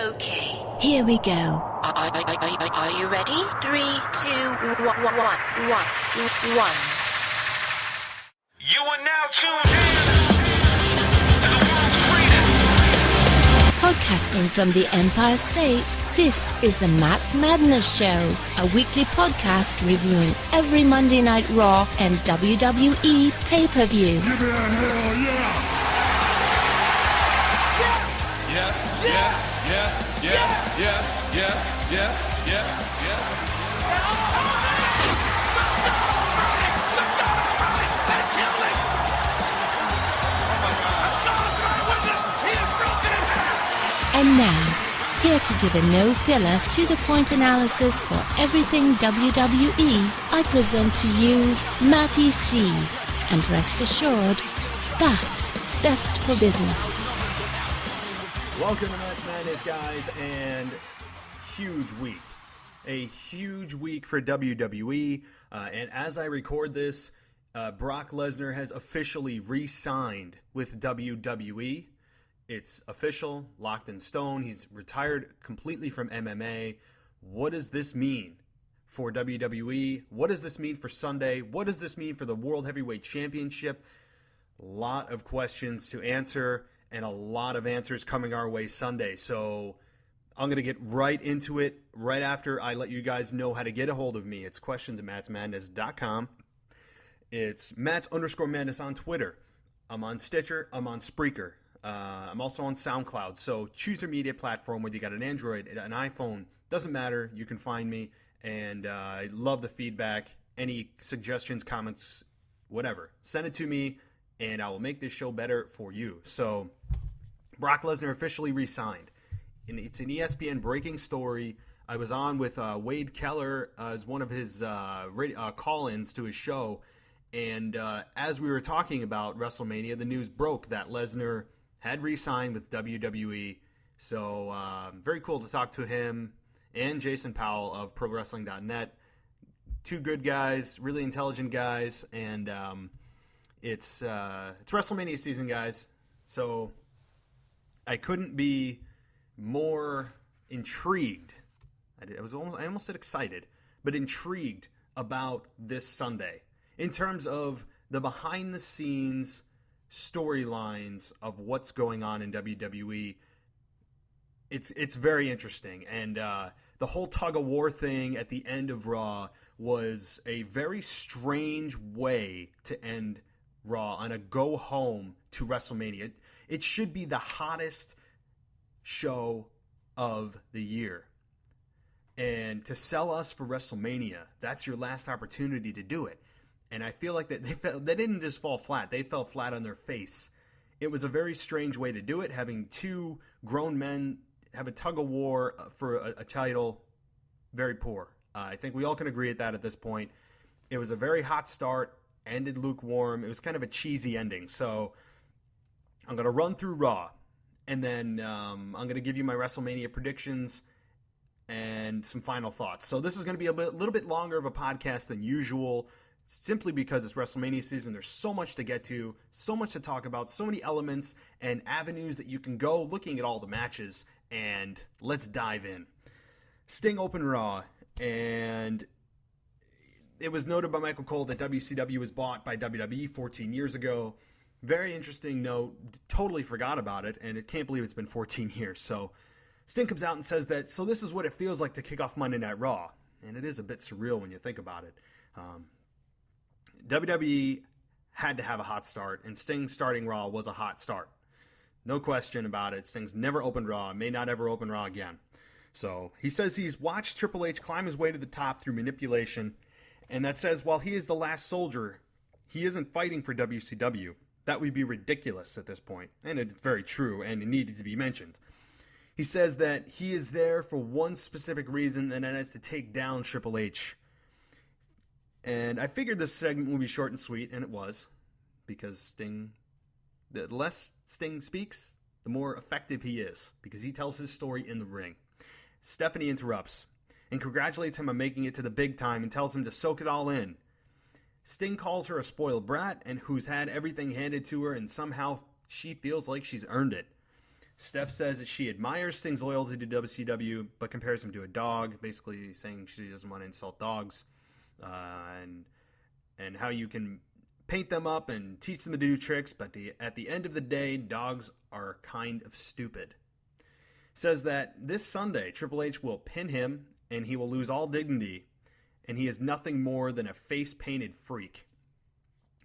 Okay, here we go. Are you ready? 3, 2, 1. You are now tuned in to the world's greatest. Podcasting from the Empire State, this is the Matt's Madness Show, a weekly podcast reviewing every Monday Night Raw and WWE pay-per-view. Give me a hell yeah! Yes. And now, here to give a no-filler, to-the-point analysis for everything WWE, I present to you Matty C. And rest assured, that's best for business. Welcome to Matt's Madness, guys, and a huge week for WWE, and as I record this, Brock Lesnar has officially re-signed with WWE. It's official, locked in stone. He's retired completely from MMA. What does this mean for WWE? What does this mean for Sunday? What does this mean for the World Heavyweight Championship? A lot of questions to answer and a lot of answers coming our way Sunday. So I'm going to get right into it right after I let you guys know how to get a hold of me. It's questions@mattsmadness.com. It's Matts_Madness on Twitter. I'm on Stitcher. I'm on Spreaker. I'm also on SoundCloud. So choose your media platform, whether you got an Android, an iPhone, doesn't matter. You can find me. And I love the feedback. Any suggestions, comments, whatever. Send it to me, and I will make this show better for you. So Brock Lesnar officially re-signed. And it's an ESPN breaking story. I was on with Wade Keller as one of his call-ins to his show. And as we were talking about WrestleMania, the news broke that Lesnar had re-signed with WWE. So very cool to talk to him and Jason Powell of ProWrestling.net. Two good guys, really intelligent guys. And it's WrestleMania season, guys. So I couldn't be more intrigued. I almost said excited, but intrigued about this Sunday in terms of the behind the scenes storylines of what's going on in WWE. It's very interesting, and the whole tug of war thing at the end of Raw was a very strange way to end Raw on a go home to WrestleMania. It should be the hottest show of the year. And to sell us for WrestleMania, that's your last opportunity to do it. And I feel like that they didn't just fall flat. They fell flat on their face. It was a very strange way to do it, having two grown men have a tug of war for a title. Very poor. I think we all can agree at that at this point. It was a very hot start, ended lukewarm. It was kind of a cheesy ending. So I'm going to run through Raw. And then I'm going to give you my WrestleMania predictions and some final thoughts. So this is going to be a little bit longer of a podcast than usual, simply because it's WrestleMania season. There's so much to get to, so much to talk about, so many elements and avenues that you can go looking at all the matches. And let's dive in. Sting opened Raw, and it was noted by Michael Cole that WCW was bought by WWE 14 years ago. Very interesting note. Totally forgot about it, and I can't believe it's been 14 years. So Sting comes out and says that, so this is what it feels like to kick off Monday Night Raw. And it is a bit surreal when you think about it. WWE had to have a hot start, and Sting starting Raw was a hot start. No question about it. Sting's never opened Raw, may not ever open Raw again. So he says he's watched Triple H climb his way to the top through manipulation, and that says while he is the last soldier, he isn't fighting for WCW. That would be ridiculous at this point, and it's very true, and it needed to be mentioned. He says that he is there for one specific reason, and that is to take down Triple H. And I figured this segment would be short and sweet, and it was, because the less Sting speaks, the more effective he is, because he tells his story in the ring. Stephanie interrupts and congratulates him on making it to the big time and tells him to soak it all in. Sting calls her a spoiled brat and who's had everything handed to her, and somehow she feels like she's earned it. Steph says that she admires Sting's loyalty to WCW, but compares him to a dog, basically saying she doesn't want to insult dogs, and how you can paint them up and teach them to do tricks, but at the end of the day, dogs are kind of stupid. Says that this Sunday, Triple H will pin him, and he will lose all dignity, and he is nothing more than a face-painted freak.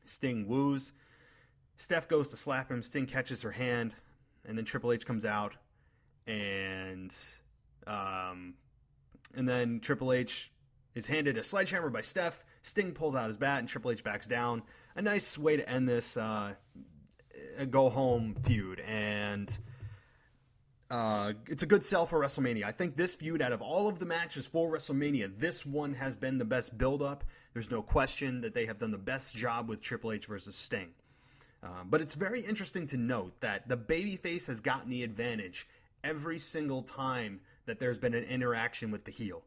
Sting woos. Steph goes to slap him. Sting catches her hand, and then Triple H comes out, and then Triple H is handed a sledgehammer by Steph. Sting pulls out his bat, and Triple H backs down. A nice way to end this go-home feud, and it's a good sell for WrestleMania. I think this feud, out of all of the matches for WrestleMania, this one has been the best build-up. There's no question that they have done the best job with Triple H versus Sting. But it's very interesting to note that the babyface has gotten the advantage every single time that there's been an interaction with the heel.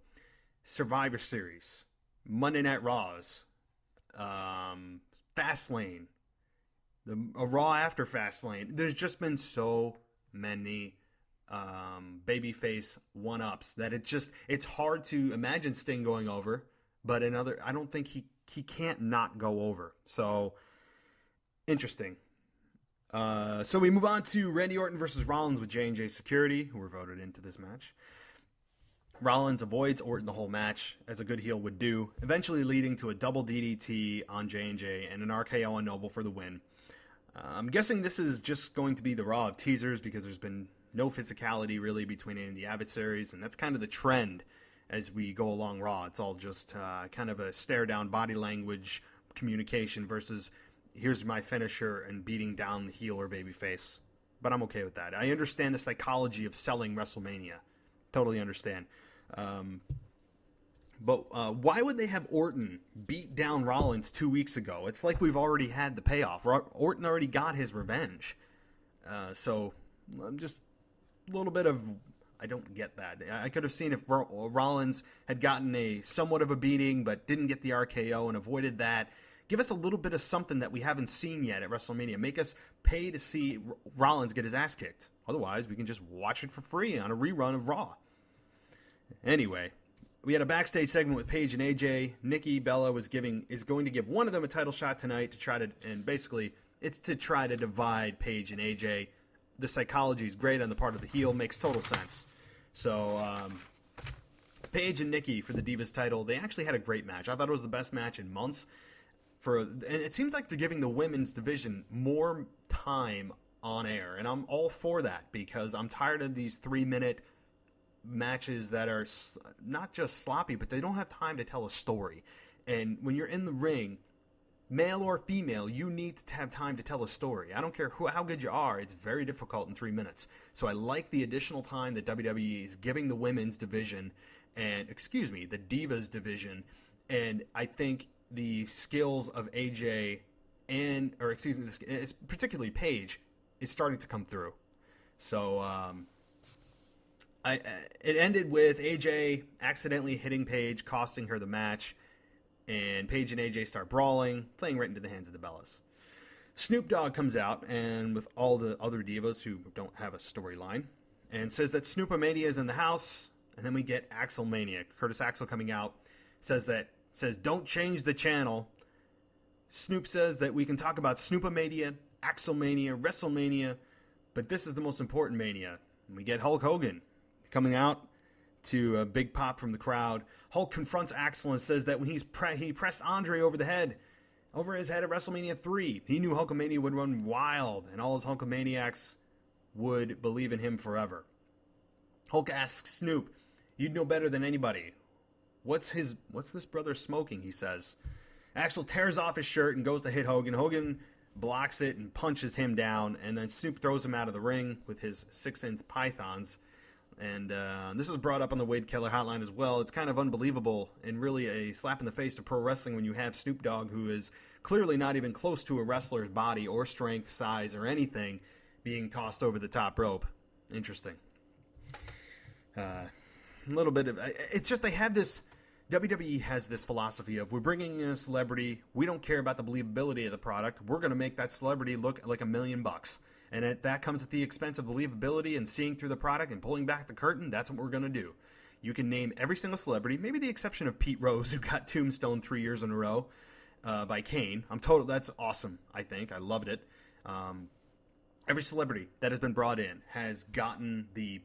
Survivor Series, Monday Night Raws, Fastlane, a Raw after Fastlane. There's just been so many babyface one-ups that it's hard to imagine Sting going over, but I don't think he can't not go over. So interesting. So we move on to Randy Orton versus Rollins with J&J Security, who were voted into this match. Rollins avoids Orton the whole match, as a good heel would do, eventually leading to a double DDT on J&J and an RKO on Noble for the win. I'm guessing this is just going to be the Raw of teasers, because there's been no physicality really between any of the adversaries, and that's kind of the trend as we go along Raw. It's all just kind of a stare-down body language communication versus here's my finisher and beating down the heel or babyface. But I'm okay with that. I understand the psychology of selling WrestleMania. Totally understand. But why would they have Orton beat down Rollins 2 weeks ago? It's like we've already had the payoff. Orton already got his revenge. So I'm just a little bit of, I don't get that. I could have seen if Rollins had gotten somewhat of a beating but didn't get the RKO and avoided that. Give us a little bit of something that we haven't seen yet at WrestleMania. Make us pay to see Rollins get his ass kicked. Otherwise, we can just watch it for free on a rerun of Raw. Anyway, we had a backstage segment with Paige and AJ. Nikki Bella is going to give one of them a title shot tonight and basically it's to try to divide Paige and AJ. The psychology is great on the part of the heel, makes total sense. So Paige and Nikki for the Divas title, they actually had a great match. I thought it was the best match in months. And it seems like they're giving the women's division more time on air, and I'm all for that because I'm tired of these 3-minute matches that are not just sloppy, but they don't have time to tell a story. And when you're in the ring, male or female, you need to have time to tell a story. I don't care how good you are, it's very difficult in 3 minutes. So I like the additional time that WWE is giving the women's division, the Divas division, and I think the skills of AJ particularly Paige is starting to come through. So it ended with AJ accidentally hitting Paige, costing her the match, and Paige and AJ start brawling, playing right into the hands of the Bellas. Snoop Dogg comes out, and with all the other divas who don't have a storyline, and says that Snoopomania is in the house, and then we get Axelmania. Curtis Axel coming out, says don't change the channel. Snoop says that we can talk about Snoopomania, Axelmania, WrestleMania, but this is the most important mania. And we get Hulk Hogan coming out to a big pop from the crowd. Hulk confronts Axel and says that when he pressed Andre over his head at WrestleMania 3, he knew Hulkamania would run wild and all his Hulkamaniacs would believe in him forever. Hulk asks Snoop, "You'd know better than anybody. What's this brother smoking?" he says. Axel tears off his shirt and goes to hit Hogan. Hogan blocks it and punches him down, and then Snoop throws him out of the ring with his 6-inch pythons. And this was brought up on the Wade Keller hotline as well. It's kind of unbelievable and really a slap in the face to pro wrestling when you have Snoop Dogg, who is clearly not even close to a wrestler's body or strength, size, or anything, being tossed over the top rope. Interesting. A little bit of... It's just they have this... WWE has this philosophy of, we're bringing in a celebrity, we don't care about the believability of the product, we're going to make that celebrity look like $1 million. And that comes at the expense of believability and seeing through the product and pulling back the curtain. That's what we're going to do. You can name every single celebrity, maybe the exception of Pete Rose, who got tombstone 3 years in a row by Kane. That's awesome, I think. I loved it. Every celebrity that has been brought in has gotten the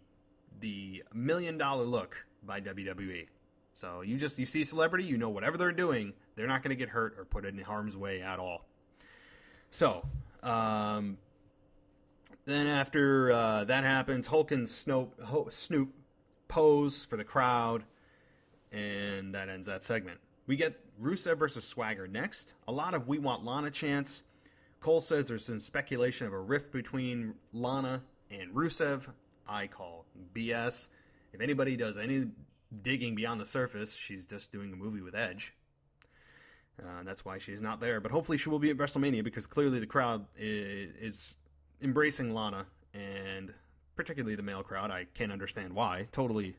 $1 million look by WWE. So you see a celebrity, you know whatever they're doing, they're not going to get hurt or put in harm's way at all. So, then after that happens, Hulk and Snoop pose for the crowd, and that ends that segment. We get Rusev versus Swagger next. A lot of "We Want Lana" chants. Cole says there's some speculation of a rift between Lana and Rusev. I call BS. If anybody does any digging beyond the surface, she's just doing a movie with Edge. That's why she's not there. But hopefully she will be at WrestleMania, because clearly the crowd is embracing Lana, and particularly the male crowd. I can't understand why. Totally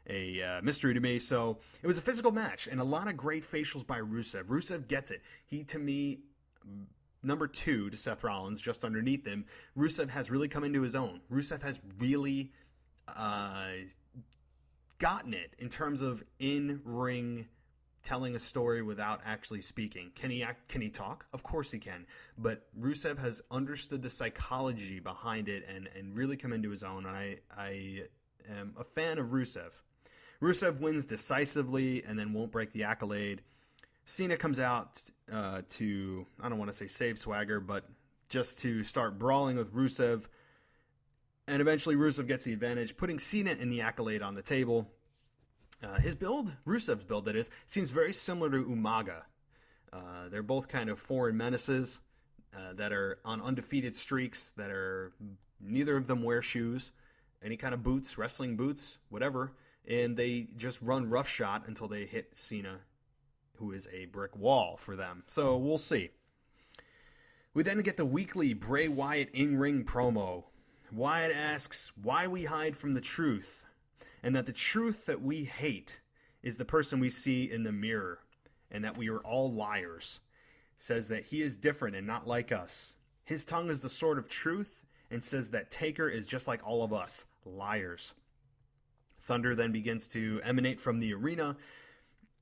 a mystery to me. So it was a physical match, and a lot of great facials by Rusev. Rusev gets it. He, to me, number 2 to Seth Rollins, just underneath him. Rusev has really come into his own. Rusev has really gotten it in terms of in-ring telling a story without actually speaking. Can he talk? Of course he can. But Rusev has understood the psychology behind it and really come into his own. And I am a fan of Rusev. Rusev wins decisively and then won't break the accolade. Cena comes out to, I don't want to say save Swagger, but just to start brawling with Rusev. And eventually Rusev gets the advantage, putting Cena in the accolade on the table. His build, Rusev's build that is, seems very similar to Umaga. They're both kind of foreign menaces that are on undefeated streaks, that are, neither of them wear shoes, any kind of boots, wrestling boots, whatever, and they just run roughshod until they hit Cena, who is a brick wall for them. So we'll see. We then get the weekly Bray Wyatt in-ring promo. Wyatt asks why we hide from the truth, and that the truth that we hate is the person we see in the mirror, and that we are all liars. Says that he is different and not like us. His tongue is the sword of truth, and says that Taker is just like all of us, liars. Thunder then begins to emanate from the arena,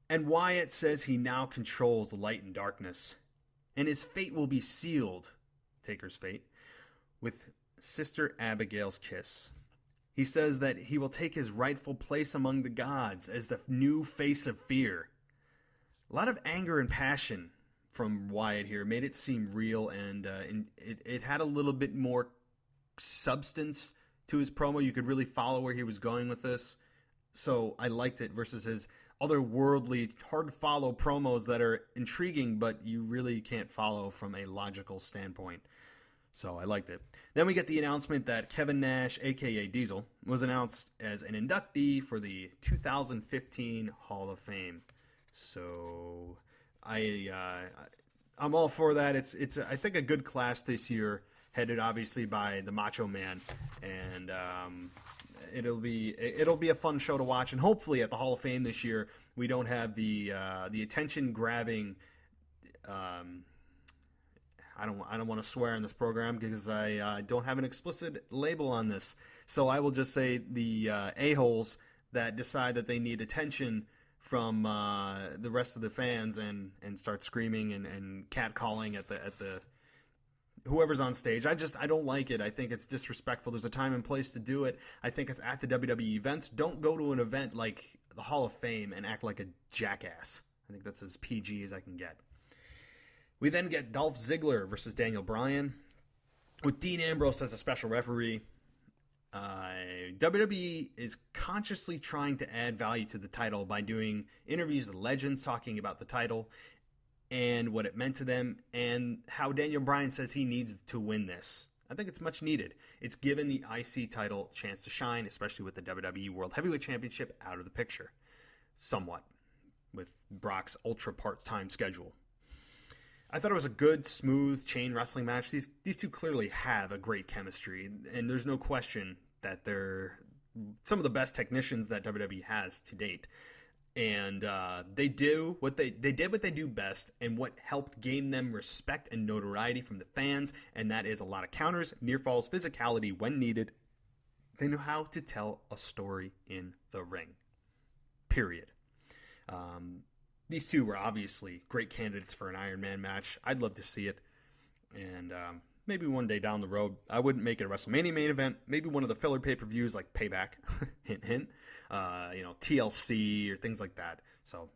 and Wyatt says he now controls light and darkness, and his fate will be sealed, Taker's fate, with Sister Abigail's kiss. He says that he will take his rightful place among the gods as the new face of fear. A lot of anger and passion from Wyatt here made it seem real, and it had a little bit more substance to his promo. You could really follow where he was going with this. So I liked it versus his otherworldly, hard-to-follow promos that are intriguing, but you really can't follow from a logical standpoint. So I liked it. Then we get the announcement that Kevin Nash, a.k.a. Diesel, was announced as an inductee for the 2015 Hall of Fame. So I'm all for that. It's I think a good class this year, headed obviously by the Macho Man, and it'll be a fun show to watch. And hopefully at the Hall of Fame this year, we don't have the attention grabbing. I don't want to swear in this program because I don't have an explicit label on this. So I will just say the a-holes that decide that they need attention from the rest of the fans and start screaming and catcalling at the whoever's on stage. I don't like it. I think it's disrespectful. There's a time and place to do it. I think it's at the WWE events. Don't go to an event like the Hall of Fame and act like a jackass. I think that's as PG as I can get. We then get Dolph Ziggler versus Daniel Bryan, with Dean Ambrose as a special referee. WWE is consciously trying to add value to the title by doing interviews with legends talking about the title and what it meant to them, and how Daniel Bryan says he needs to win this. I think it's much needed. It's given the IC title a chance to shine, especially with the WWE World Heavyweight Championship out of the picture, somewhat, with Brock's ultra part-time schedule. I thought it was a good, smooth chain wrestling match. These two clearly have a great chemistry, and there's no question that they're some of the best technicians that WWE has to date. And they did what they do best, and what helped gain them respect and notoriety from the fans, and that is a lot of counters, near falls, physicality when needed. They know how to tell a story in the ring. Period. These two were obviously great candidates for an Iron Man match. I'd love to see it. And maybe one day down the road, I wouldn't make it a WrestleMania main event. Maybe one of the filler pay-per-views like Payback, hint, hint. TLC or things like that. So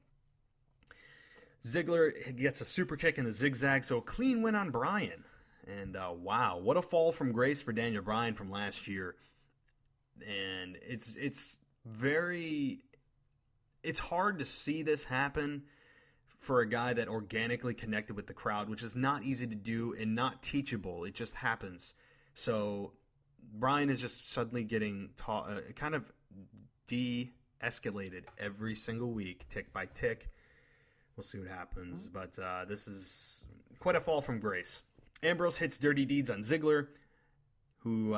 Ziggler gets a super kick in the zigzag, so a clean win on Bryan. And wow, what a fall from grace for Daniel Bryan from last year. And it's hard to see this happen for a guy that organically connected with the crowd, which is not easy to do and not teachable. It just happens. So Bryan is just suddenly getting kind of de-escalated every single week, tick by tick. We'll see what happens, but this is quite a fall from grace. Ambrose hits Dirty Deeds on Ziggler, who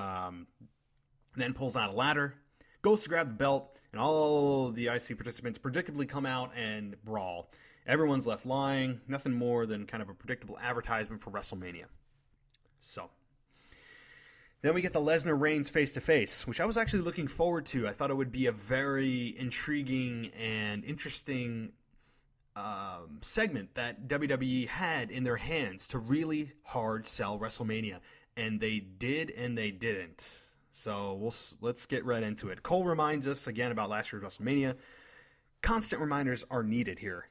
then pulls out a ladder, goes to grab the belt, and all the IC participants predictably come out and brawl. Everyone's left lying, nothing more than kind of a predictable advertisement for WrestleMania. So then we get the Lesnar-Reigns face-to-face, which I was actually looking forward to. I thought it would be a very intriguing and interesting segment that WWE had in their hands to really hard sell WrestleMania. And they did and they didn't. So let's get right into it. Cole reminds us again about last year's WrestleMania. Constant reminders are needed here.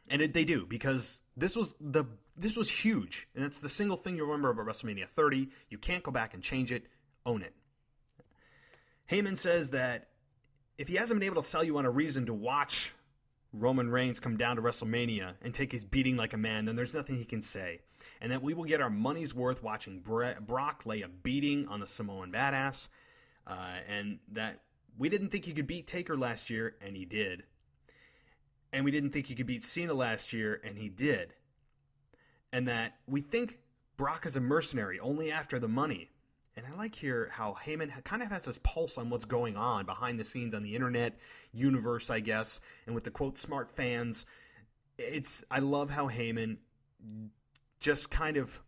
They do, because this was huge, and it's the single thing you remember about WrestleMania 30. You can't go back and change it. Own it. Heyman says that if he hasn't been able to sell you on a reason to watch Roman Reigns come down to WrestleMania and take his beating like a man, then there's nothing he can say. And that we will get our money's worth watching Brock lay a beating on the Samoan Badass, and that we didn't think he could beat Taker last year, and he did. And we didn't think he could beat Cena last year, and he did. And that we think Brock is a mercenary only after the money. And I like here how Heyman kind of has his pulse on what's going on behind the scenes on the internet universe, I guess, and with the, quote, smart fans. I love how Heyman just kind of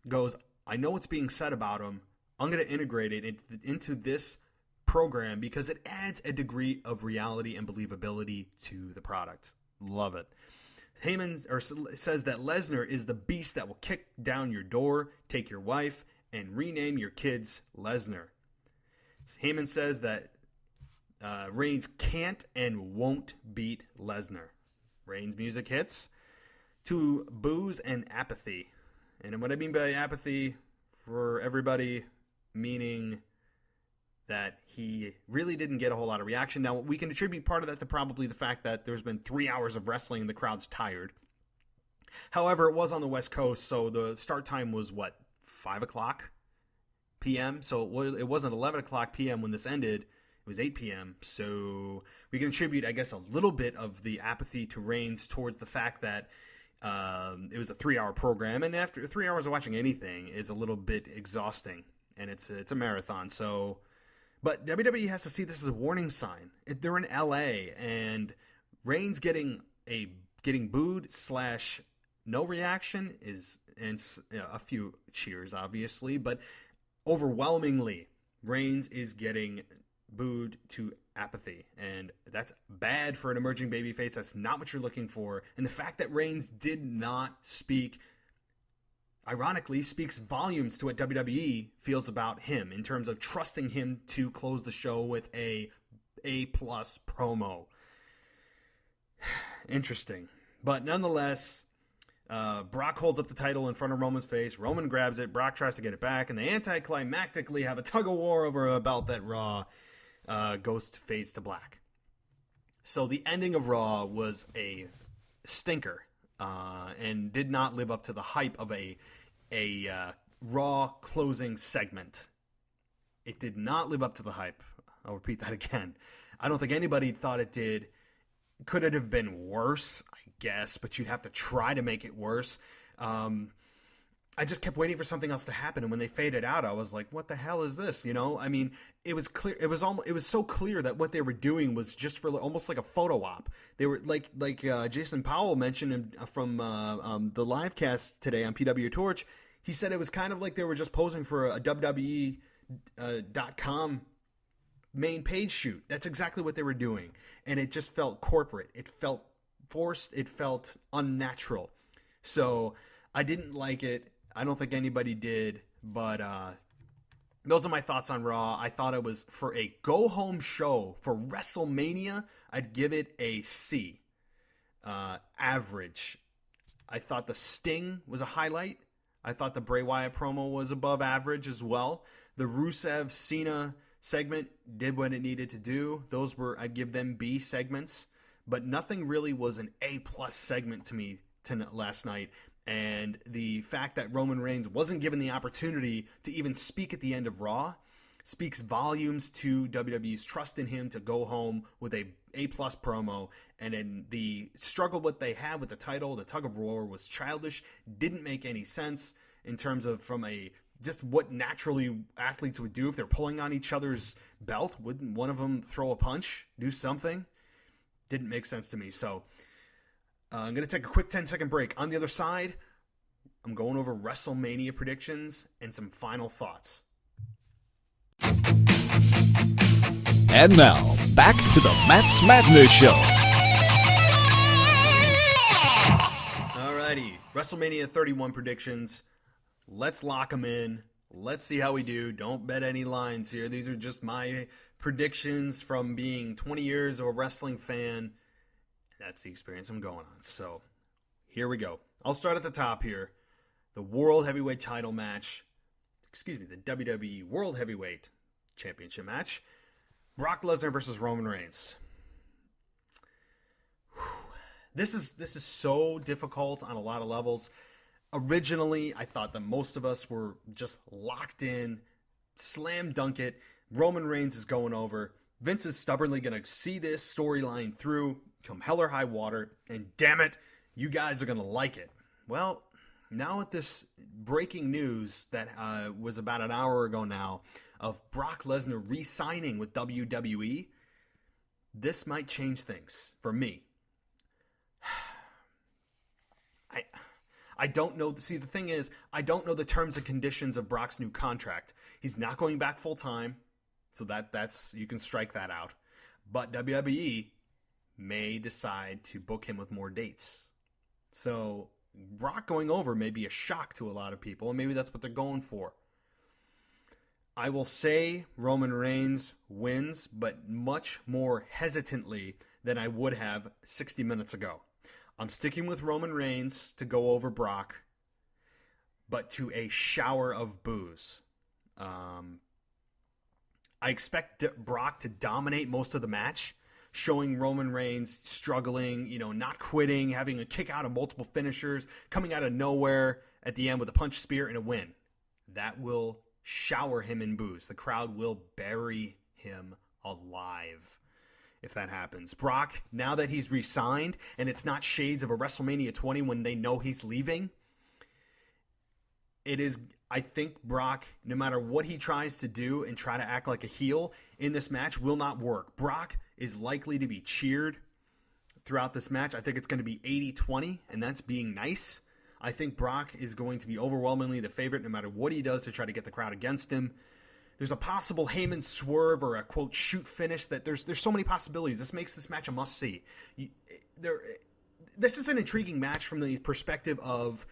goes, I know what's being said about him. I'm going to integrate it into this program because it adds a degree of reality and believability to the product. Love it. Heyman says that Lesnar is the beast that will kick down your door, take your wife, and rename your kids Lesnar. Heyman says that Reigns can't and won't beat Lesnar. Reigns' music hits to boos and apathy. And what I mean by apathy for everybody, meaning that he really didn't get a whole lot of reaction. Now, we can attribute part of that to probably the fact that there's been 3 hours of wrestling and the crowd's tired. However, it was on the West Coast, so the start time was, 5 o'clock p.m.? So it wasn't 11 o'clock p.m. when this ended. It was 8 p.m. So we can attribute, I guess, a little bit of the apathy to Reigns towards the fact that it was a 3-hour program, and after 3 hours of watching anything is a little bit exhausting, and it's a marathon. So, but WWE has to see this as a warning sign. They're in LA, and Reigns getting booed / no reaction and a few cheers, obviously, but overwhelmingly, Reigns is getting booed to apathy, and that's bad for an emerging babyface. That's not what you're looking for. And the fact that Reigns did not speak, ironically, speaks volumes to what WWE feels about him in terms of trusting him to close the show with a A-plus promo. Interesting. But nonetheless, Brock holds up the title in front of Roman's face. Roman grabs it. Brock tries to get it back, and they anticlimactically have a tug-of-war over a belt that Raw fades to black. So the ending of Raw was a stinker and did not live up to the hype of a Raw closing segment. It did not live up to the hype. I'll repeat that again. I don't think anybody thought it did. Could it have been worse? I guess, but you'd have to try to make it worse. I I just kept waiting for something else to happen, and when they faded out, I was like, "What the hell is this?" You know, I mean, it was clear. It was so clear that what they were doing was just for almost like a photo op. They were like Jason Powell mentioned from the live cast today on PW Torch. He said it was kind of like they were just posing for a WWE.com main page shoot. That's exactly what they were doing, and it just felt corporate. It felt forced. It felt unnatural. So I didn't like it. I don't think anybody did, but those are my thoughts on Raw. I thought it was, for a go-home show for WrestleMania, I'd give it a C. Average. I thought the Sting was a highlight. I thought the Bray Wyatt promo was above average as well. The Rusev-Cena segment did what it needed to do. Those were, I'd give them B segments, but nothing really was an A-plus segment to me last night. And the fact that Roman Reigns wasn't given the opportunity to even speak at the end of Raw speaks volumes to WWE's trust in him to go home with a A-plus promo. And then the struggle what they had with the title, the tug of war, was childish, didn't make any sense in terms of from a just what naturally athletes would do if they're pulling on each other's belt. Wouldn't one of them throw a punch, do something? Didn't make sense to me. So I'm going to take a quick 10-second break. On the other side, I'm going over WrestleMania predictions and some final thoughts. And now, back to the Matt's Madness Show. Alrighty, WrestleMania 31 predictions. Let's lock them in. Let's see how we do. Don't bet any lines here. These are just my predictions from being 20 years of a wrestling fan. That's the experience I'm going on. So, here we go. I'll start at the top here. The World Heavyweight title match. The WWE World Heavyweight Championship match. Brock Lesnar versus Roman Reigns. This is so difficult on a lot of levels. Originally, I thought that most of us were just locked in, slam dunk it. Roman Reigns is going over. Vince is stubbornly going to see this storyline through, come hell or high water, and damn it, you guys are going to like it. Well, now with this breaking news that was about an hour ago now of Brock Lesnar re-signing with WWE, this might change things for me. I don't know. See, the thing is, I don't know the terms and conditions of Brock's new contract. He's not going back full time, so that's you can strike that out. But WWE may decide to book him with more dates. So Brock going over may be a shock to a lot of people, and maybe that's what they're going for. I will say Roman Reigns wins, but much more hesitantly than I would have 60 minutes ago. I'm sticking with Roman Reigns to go over Brock, but to a shower of boos. I expect Brock to dominate most of the match, showing Roman Reigns struggling, not quitting, having a kick out of multiple finishers, coming out of nowhere at the end with a punch, spear, and a win. That will shower him in boos. The crowd will bury him alive if that happens. Brock, now that he's re-signed, and it's not shades of a WrestleMania 20 when they know he's leaving, I think Brock, no matter what he tries to do and try to act like a heel in this match, will not work. Brock is likely to be cheered throughout this match. I think it's going to be 80-20, and that's being nice. I think Brock is going to be overwhelmingly the favorite no matter what he does to try to get the crowd against him. There's a possible Heyman swerve or a, quote, shoot finish. That there's so many possibilities. This makes this match a must-see. This is an intriguing match from the perspective of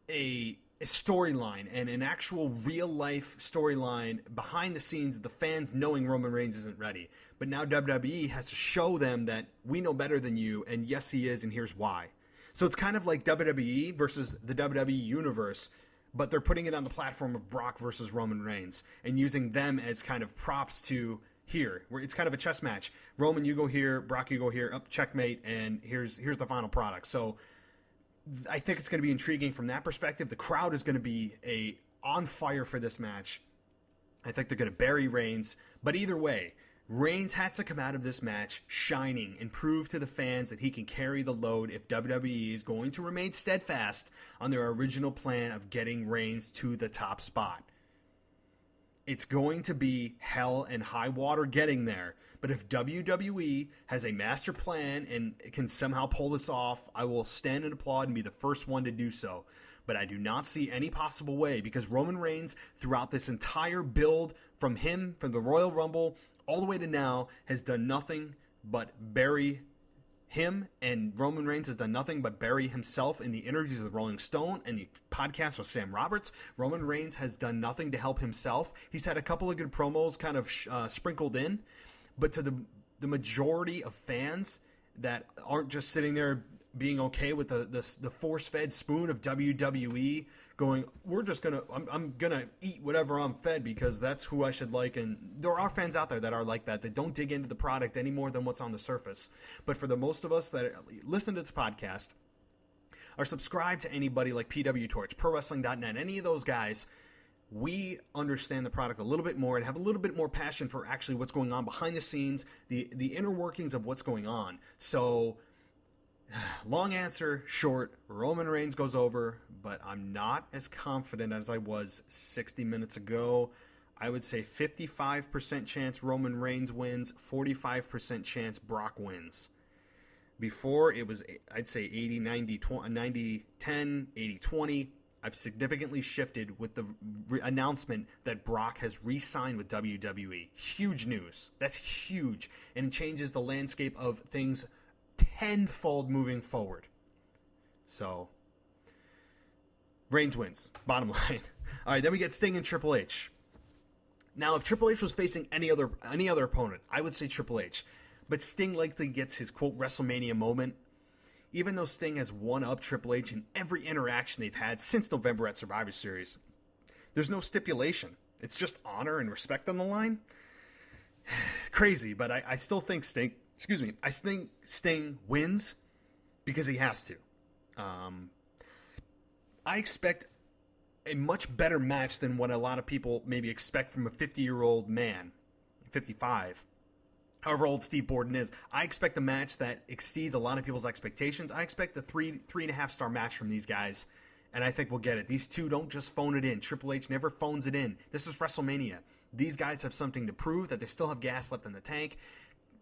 a storyline and an actual real-life storyline behind the scenes of the fans knowing Roman Reigns isn't ready. But now WWE has to show them that we know better than you, and yes, he is, and here's why. So it's kind of like WWE versus the WWE Universe, but they're putting it on the platform of Brock versus Roman Reigns and using them as kind of props to here, where it's kind of a chess match. Roman, you go here, Brock, you go here, up, checkmate, and here's the final product. So I think it's going to be intriguing from that perspective. The crowd is going to be on fire for this match. I think they're going to bury Reigns, but either way, Reigns has to come out of this match shining and prove to the fans that he can carry the load if WWE is going to remain steadfast on their original plan of getting Reigns to the top spot. It's going to be hell and high water getting there. But if WWE has a master plan and can somehow pull this off, I will stand and applaud and be the first one to do so. But I do not see any possible way, because Roman Reigns, throughout this entire build from the Royal Rumble all the way to now, has done nothing but bury him, and Roman Reigns has done nothing but bury himself in the interviews with Rolling Stone and the podcast with Sam Roberts. Roman Reigns has done nothing to help himself. He's had a couple of good promos kind of sprinkled in, but to the majority of fans that aren't just sitting there being okay with the force-fed spoon of WWE, going, I'm gonna eat whatever I'm fed because that's who I should like. And there are fans out there that are like that don't dig into the product any more than what's on the surface. But for the most of us that listen to this podcast, are subscribed to anybody like PW Torch, ProWrestling.net, any of those guys, we understand the product a little bit more and have a little bit more passion for actually what's going on behind the scenes, the inner workings of what's going on. So, long answer short, Roman Reigns goes over, but I'm not as confident as I was 60 minutes ago. I would say 55% chance Roman Reigns wins, 45% chance Brock wins. Before, it was, I'd say 80, 90, 10, 80, 20. I've significantly shifted with the announcement that Brock has re-signed with WWE. Huge news. That's huge. And it changes the landscape of things tenfold moving forward. So, Reigns wins. Bottom line. All right, then we get Sting and Triple H. Now, if Triple H was facing any other opponent, I would say Triple H. But Sting likely gets his, quote, WrestleMania moment. Even though Sting has one-up Triple H in every interaction they've had since November at Survivor Series, there's no stipulation. It's just honor and respect on the line. Crazy, but I still think Sting wins because he has to. I expect a much better match than what a lot of people maybe expect from a 50-year-old man, 55, however old Steve Borden is. I expect a match that exceeds a lot of people's expectations. I expect a 3.5 star match from these guys, and I think we'll get it. These two don't just phone it in. Triple H never phones it in. This is WrestleMania. These guys have something to prove, that they still have gas left in the tank.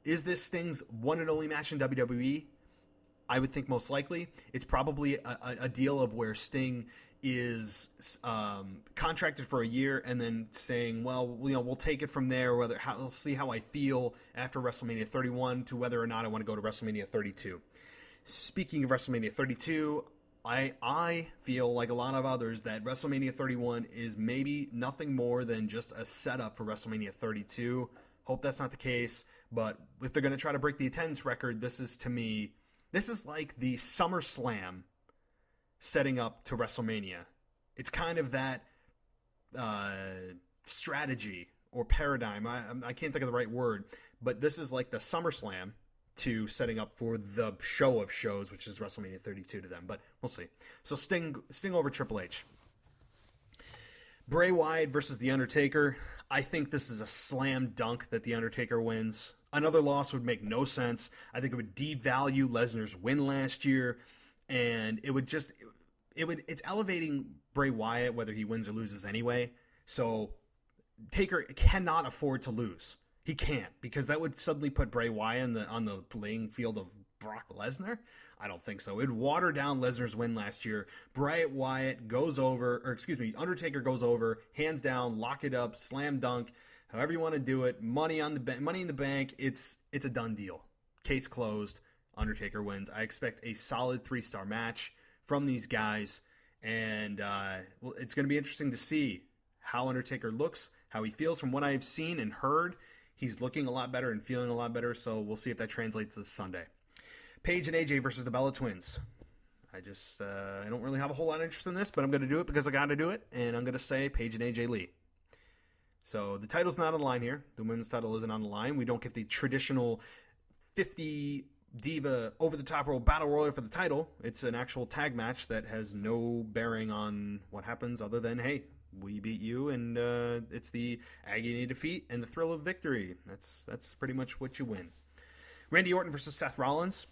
Is this Sting's one and only match in WWE? I would think most likely. It's probably a deal of where Sting is contracted for a year and then saying, well, we'll take it from there. We'll see how I feel after WrestleMania 31 to whether or not I want to go to WrestleMania 32. Speaking of WrestleMania 32, I feel like a lot of others that WrestleMania 31 is maybe nothing more than just a setup for WrestleMania 32. Hope that's not the case, but if they're going to try to break the attendance record, this is like the SummerSlam setting up to WrestleMania. It's kind of that strategy or paradigm. I can't think of the right word, but this is like the SummerSlam to setting up for the show of shows, which is WrestleMania 32 to them, but we'll see. So Sting over Triple H. Bray Wyatt versus The Undertaker. I think this is a slam dunk that The Undertaker wins. Another loss would make no sense. I think it would devalue Lesnar's win last year, and it's elevating Bray Wyatt whether he wins or loses anyway. So Taker cannot afford to lose. He can't, because that would suddenly put Bray Wyatt on the playing field of Brock Lesnar. I don't think so. It'd water down Lesnar's win last year. Undertaker goes over, hands down, lock it up, slam dunk, however you want to do it. Money in the bank. It's a done deal. Case closed. Undertaker wins. I expect a solid 3-star match from these guys, and it's going to be interesting to see how Undertaker looks, how he feels. From what I've seen and heard, he's looking a lot better and feeling a lot better, so we'll see if that translates this Sunday. Paige and AJ versus the Bella Twins. I don't really have a whole lot of interest in this, but I'm going to do it because I got to do it, and I'm going to say Paige and AJ Lee. So the title's not on the line here. The women's title isn't on the line. We don't get the traditional 50 diva over-the-top roll battle royal for the title. It's an actual tag match that has no bearing on what happens other than, hey, we beat you, and it's the agony of defeat and the thrill of victory. That's pretty much what you win. Randy Orton versus Seth Rollins.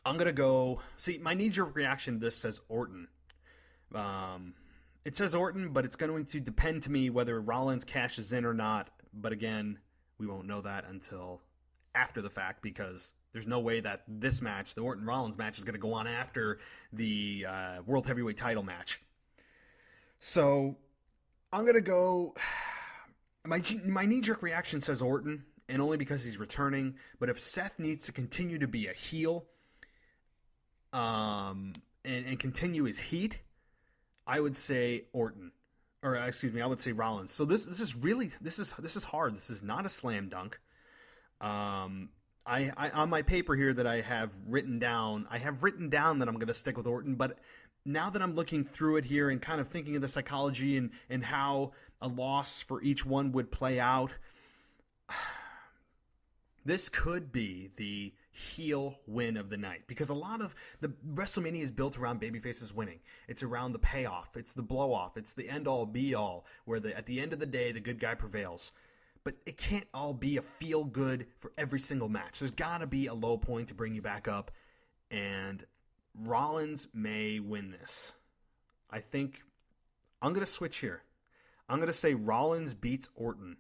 I'm going to go... See, my knee-jerk reaction to this says Orton. It says Orton, but it's going to depend to me whether Rollins cashes in or not. But again, we won't know that until after the fact, because there's no way that this match, the Orton-Rollins match, is going to go on after the World Heavyweight title match. So, I'm going to go... My knee-jerk reaction says Orton, and only because he's returning. But if Seth needs to continue to be a heel... and continue his heat, I would say Orton, or excuse me, I would say Rollins. So this is really this is hard. This is not a slam dunk. I on my paper here that I have written down that I'm going to stick with Orton, but now that I'm looking through it here and kind of thinking of the psychology and how a loss for each one would play out, this could be the heel win of the night, because a lot of the WrestleMania is built around babyfaces winning. It's around the payoff. It's the blow off. It's the end all be all, where at the end of the day, the good guy prevails. But it can't all be a feel good for every single match. There's got to be a low point to bring you back up, and Rollins may win this. I think I'm going to switch here. I'm going to say Rollins beats Orton,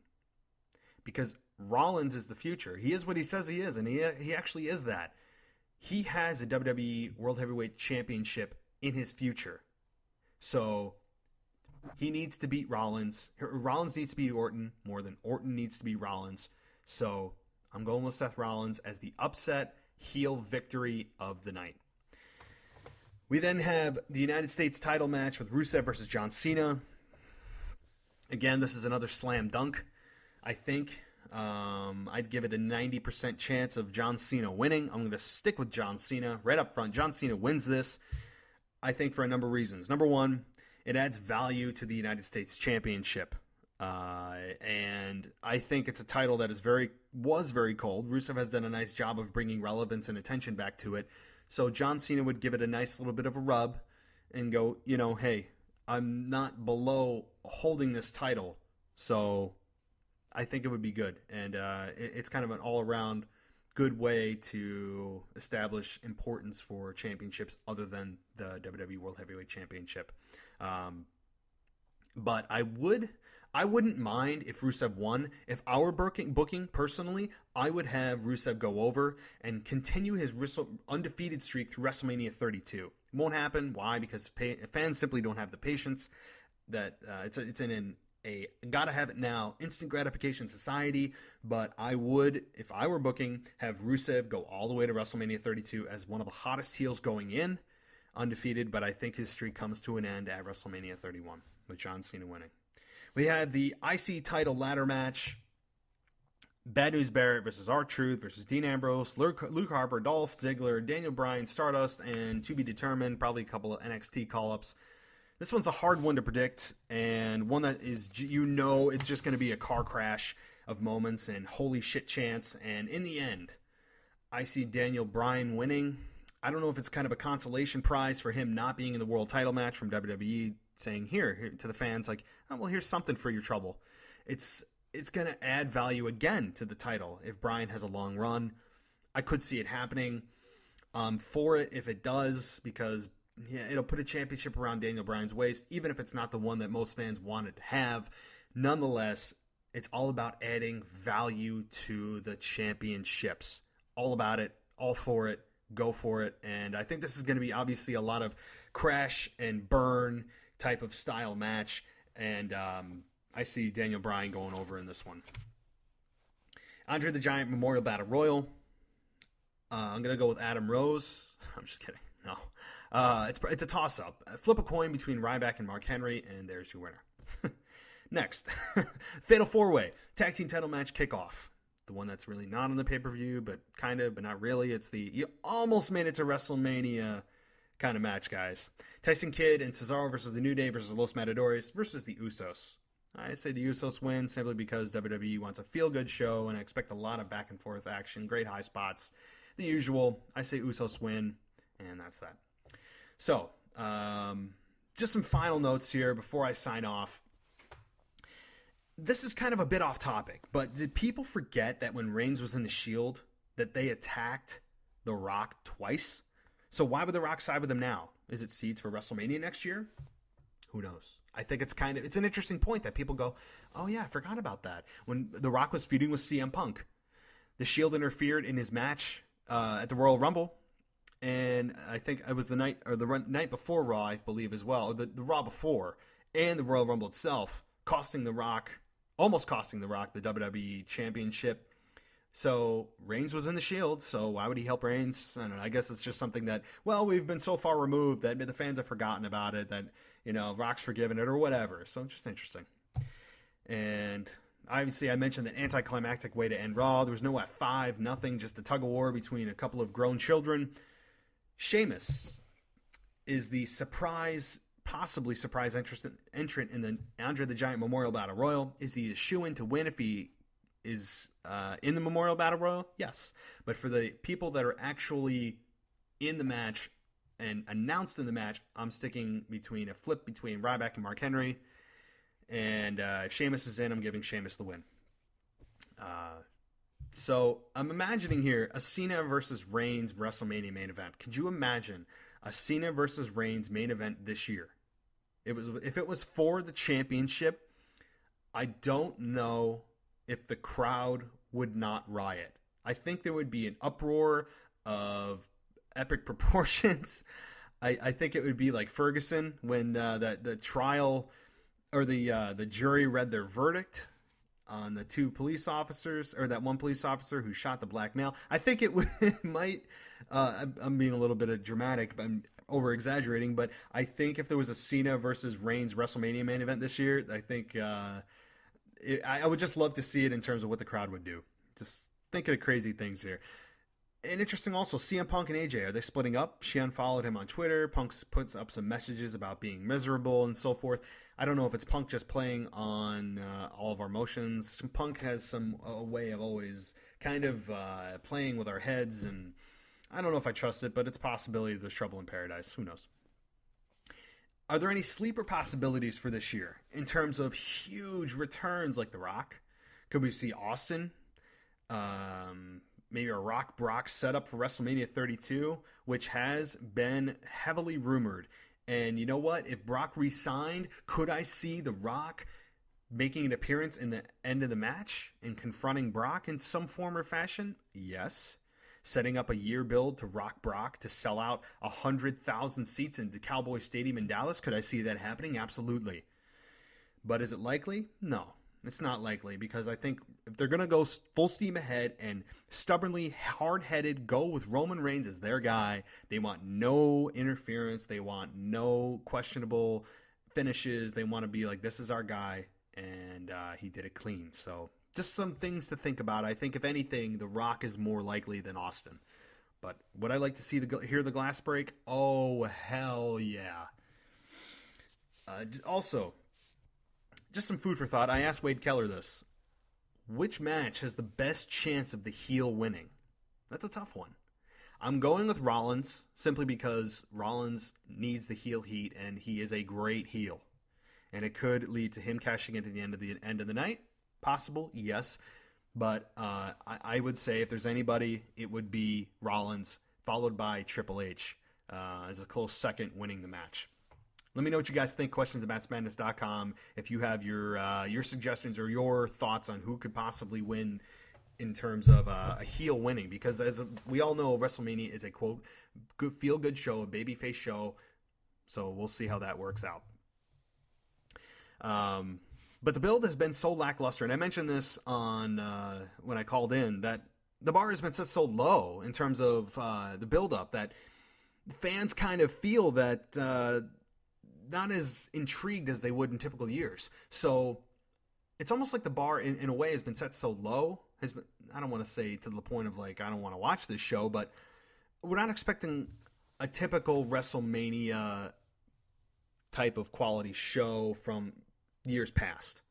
because Rollins is the future. He is what he says he is, and he actually is that. He has a WWE World Heavyweight Championship in his future. So he needs to beat Rollins. Rollins needs to beat Orton more than Orton needs to beat Rollins. So I'm going with Seth Rollins as the upset heel victory of the night. We then have the United States title match with Rusev versus John Cena. Again, this is another slam dunk, I think. I'd give it a 90% chance of John Cena winning. I'm going to stick with John Cena right up front. John Cena wins this, I think, for a number of reasons. Number one, it adds value to the United States Championship. And I think it's a title that was very cold. Rusev has done a nice job of bringing relevance and attention back to it. So John Cena would give it a nice little bit of a rub and go, hey, I'm not below holding this title. So I think it would be good, and it's kind of an all-around good way to establish importance for championships other than the WWE World Heavyweight Championship. But I wouldn't mind if Rusev won. If I were booking personally, I would have Rusev go over and continue his undefeated streak through WrestleMania 32. It won't happen. Why? Because fans simply don't have the patience. That it's in a gotta have it now, instant gratification society. But I would, if I were booking, have Rusev go all the way to WrestleMania 32 as one of the hottest heels going in, undefeated. But I think his streak comes to an end at WrestleMania 31 with John Cena winning. We have the IC title ladder match. Bad News Barrett versus R-Truth versus Dean Ambrose, Luke Harper, Dolph Ziggler, Daniel Bryan, Stardust, and to be determined, probably a couple of NXT call-ups. This one's a hard one to predict, and one that is, it's just going to be a car crash of moments and holy shit chance. And in the end, I see Daniel Bryan winning. I don't know if it's kind of a consolation prize for him not being in the world title match from WWE, saying here to the fans, like, oh, well, here's something for your trouble. It's going to add value again to the title if Bryan has a long run. I could see it happening for it if it does, because it'll put a championship around Daniel Bryan's waist, even if it's not the one that most fans wanted to have. Nonetheless, it's all about adding value to the championships. All about it, all for it, go for it. And I think this is going to be obviously a lot of crash and burn type of style match. And I see Daniel Bryan going over in this one. Andre the Giant Memorial Battle Royal. I'm going to go with Adam Rose. I'm just kidding. No. It's a toss-up. Flip a coin between Ryback and Mark Henry, and there's your winner. Next, Fatal 4-Way. Tag Team title match kickoff. The one that's really not on the pay-per-view, but kind of, but not really. It's you almost made it to WrestleMania kind of match, guys. Tyson Kidd and Cesaro versus the New Day versus Los Matadores versus the Usos. I say the Usos win simply because WWE wants a feel-good show, and I expect a lot of back-and-forth action, great high spots. The usual. I say Usos win, and that's that. So, just some final notes here before I sign off. This is kind of a bit off topic, but did people forget that when Reigns was in the Shield, that they attacked The Rock twice? So why would The Rock side with him now? Is it seeds for WrestleMania next year? Who knows? I think it's an interesting point that people go, oh yeah, I forgot about that. When The Rock was feuding with CM Punk, the Shield interfered in his match at the Royal Rumble, and I think it was the night before Raw, I believe as well, the Raw before, and the Royal Rumble itself, almost costing The Rock the WWE Championship. So Reigns was in the Shield, so why would he help Reigns? I don't know. I guess it's just something that, well, we've been so far removed that the fans have forgotten about it, that, Rock's forgiven it or whatever. So just interesting. And obviously I mentioned the anticlimactic way to end Raw. There was no F5, nothing, just a tug of war between a couple of grown children. Sheamus is the possibly surprise entrant in the Andre the Giant Memorial Battle Royal. Is he a shoo-in to win if he is in the Memorial Battle Royal? Yes. But for the people that are actually in the match and announced in the match, I'm sticking between a flip between Ryback and Mark Henry. And if Sheamus is in, I'm giving Sheamus the win. So I'm imagining here a Cena versus Reigns WrestleMania main event. Could you imagine a Cena versus Reigns main event this year? If it was for the championship, I don't know if the crowd would not riot. I think there would be an uproar of epic proportions. I think it would be like Ferguson when the trial or the jury read their verdict on the two police officers, or that one police officer who shot the black male. I think it might. I'm being a little bit dramatic. I'm over exaggerating, but I think if there was a Cena versus Reigns WrestleMania main event this year, I think. I would just love to see it in terms of what the crowd would do. Just thinking of crazy things here. And interesting also, CM Punk and AJ, are they splitting up? She unfollowed him on Twitter. Punk puts up some messages about being miserable and so forth. I don't know if it's Punk just playing on all of our emotions. Punk has a way of always kind of playing with our heads, and I don't know if I trust it, but it's a possibility there's trouble in paradise. Who knows? Are there any sleeper possibilities for this year in terms of huge returns like The Rock? Could we see Austin? Maybe a Rock Brock setup for WrestleMania 32, which has been heavily rumored. And you know what? If Brock re-signed, could I see The Rock making an appearance in the end of the match and confronting Brock in some form or fashion? Yes. Setting up a year build to Rock Brock to sell out 100,000 seats in the Cowboy Stadium in Dallas. Could I see that happening? Absolutely. But is it likely? No, it's not likely, because I think if they're going to go full steam ahead and stubbornly, hard-headed go with Roman Reigns as their guy, they want no interference. They want no questionable finishes. They want to be like, this is our guy, and he did it clean. So just some things to think about. I think, if anything, The Rock is more likely than Austin. But would I like to hear the glass break? Oh, hell yeah. Also, just some food for thought. I asked Wade Keller this. Which match has the best chance of the heel winning? That's a tough one. I'm going with Rollins, simply because Rollins needs the heel heat, and he is a great heel. And it could lead to him cashing in at the end of the night. Possible, yes. But I would say if there's anybody, it would be Rollins, followed by Triple H as a close second, winning the match. Let me know what you guys think. Questions at mattsmadness.com. If you have your suggestions or your thoughts on who could possibly win in terms of a heel winning. Because as we all know, WrestleMania is a, quote, feel-good show, a babyface show. So we'll see how that works out. But the build has been so lackluster, and I mentioned this on when I called in, that the bar has been set so low in terms of the build-up that fans kind of feel that not as intrigued as they would in typical years. So it's almost like the bar, in a way, has been set so low. I don't want to say to the point of, like, I don't want to watch this show, but we're not expecting a typical WrestleMania type of quality show from years past,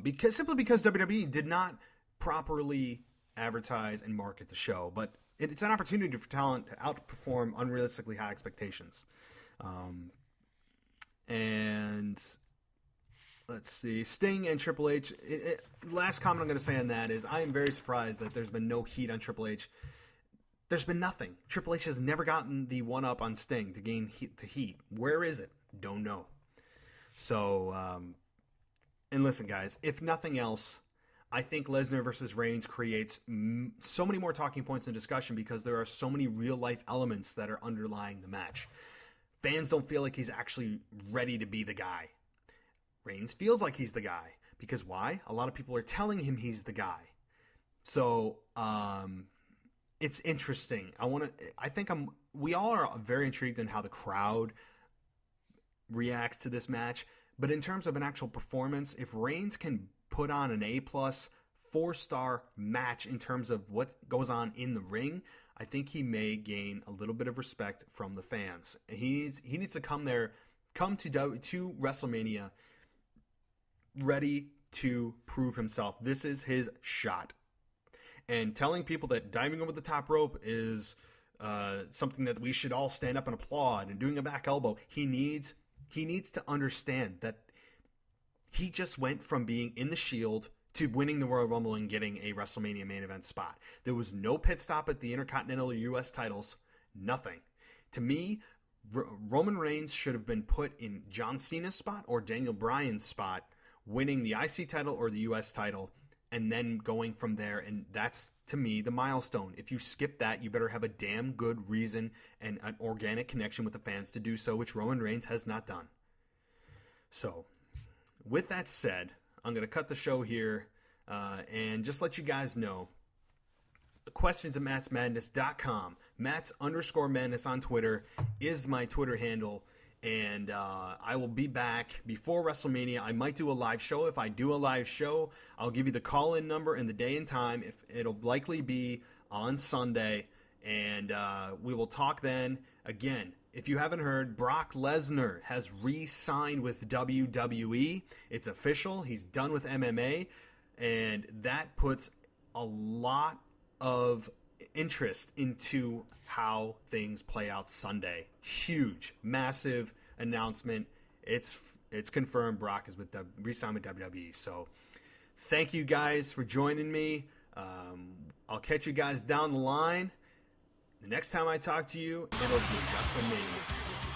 because WWE did not properly advertise and market the show. But it's an opportunity for talent to outperform unrealistically high expectations. And let's see, Sting and Triple H. Last comment I'm going to say on that is I am very surprised that there's been no heat on Triple H. There's been nothing. Triple H has never gotten the one-up on Sting to gain heat. Where is it? Don't know. So, and listen, guys, if nothing else, I think Lesnar versus Reigns creates so many more talking points in discussion because there are so many real-life elements that are underlying the match. Fans don't feel like he's actually ready to be the guy. Reigns feels like he's the guy. Because why? A lot of people are telling him he's the guy. So, it's interesting. We all are very intrigued in how the crowd reacts to this match. But in terms of an actual performance, if Reigns can put on an A+, 4-star match in terms of what goes on in the ring, I think he may gain a little bit of respect from the fans. He needs to come to WrestleMania ready to prove himself. This is his shot. And telling people that diving over the top rope is something that we should all stand up and applaud, and doing a back elbow, he needs to understand that he just went from being in the Shield to winning the Royal Rumble and getting a WrestleMania main event spot. There was no pit stop at the Intercontinental or U.S. titles. Nothing. To me, Roman Reigns should have been put in John Cena's spot or Daniel Bryan's spot, winning the IC title or the U.S. title, and then going from there. And that's, to me, the milestone. If you skip that, you better have a damn good reason and an organic connection with the fans to do so, which Roman Reigns has not done. So, with that said, I'm going to cut the show here and just let you guys know. Questions at mattsmadness.com. Matts_madness on Twitter is my Twitter handle. And I will be back before WrestleMania. I might do a live show. If I do a live show, I'll give you the call-in number and the day and time. It'll likely be on Sunday. And we will talk then. Again, if you haven't heard, Brock Lesnar has re-signed with WWE. It's official. He's done with MMA. And that puts a lot of interest into how things play out Sunday. Huge, massive announcement. It's confirmed. Brock is re-signed with WWE. So thank you guys for joining me. I'll catch you guys down the line. The next time I talk to you, it'll be WrestleMania.